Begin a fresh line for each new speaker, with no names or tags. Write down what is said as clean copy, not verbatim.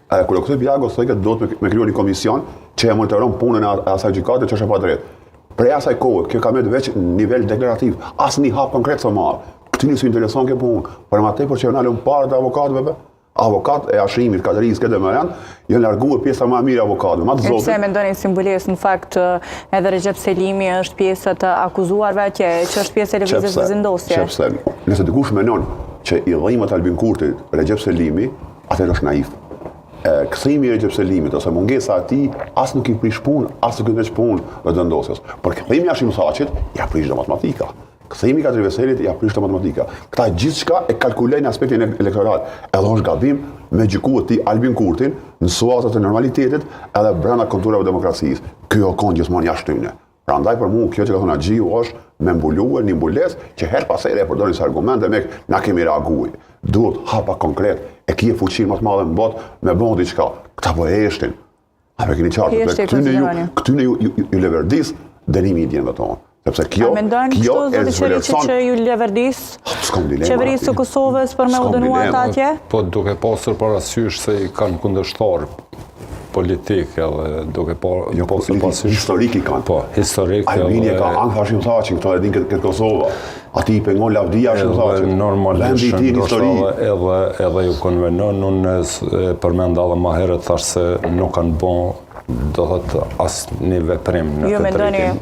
Kur këtë Biago thoi që do të me kriju një komision që e monitoron punën e asaj gjykate që është e padrejtë. Prej asaj kohë, kjo ka veç nivel deklarativ, asnjë hap konkret të marr. Këtë nisë intereson kjo punë, por më tepër që janë alën parë të avokatëve, avokat e ashrimit, katerisë këtë më janë larguar pjesa më e mirë avokatëve, më të zotit.
Pse mendoni simbolikisht në fakt edhe Recep Selimi është pjesë të akuzuarve atje, që është pjesë e lëvizjes vëzëndosje?
Qepse, nëse dikush menon që i dhimbët Albin Kurti, Recep Selimi, atëherë është naif. Kthimi i Recep Selimit ose mungesa e tij as nuk i prish punë, as nuk i veç punë vëzëndosjes. Por kthimi i Hashim Thaqit ja prish matematika. Kthimi i Kadri Veselit ja prish matematika. Këta gjithçka e kalkulojnë në aspektin elektoral. Edhe është gabim me gjykuar ti Albin Kurtin në situatat e normalitetit edhe brenda konturave të demokracisë. Ky o kon gjithmonë jashtë tyne. Prandaj për mua kjo që ka thënë Axhiu është me mbuluar një mbulesë që her pas here e përdorin si argumente me na kemi reaguar. Duhet hapa konkret, e kje fuqinë më të madhe në botë me bënë diçka. Këta po e eshtin. A me keni qartë, këtyne ju leverdis dënimi i djenëve tonë. Sepse kjo e zvlerëson...
që ju leverdis qeverisë të Kosovës për me u dënuar të atje?
Po duke pasur parasysh se i kanë kundërshtar politik edhe duke pasur parasysh...
Historik i kanë.
Po, historik edhe...
Arminje ka anë Hashim Thaqin, këto e din këtë Kosova. Ati i pengon lavdia Hashim Thaqin.
Normalisht edhe ju konvenon, unë përmenda dhe ma herët thash se nuk kanë bon do thot asë një veprim në të drejtim.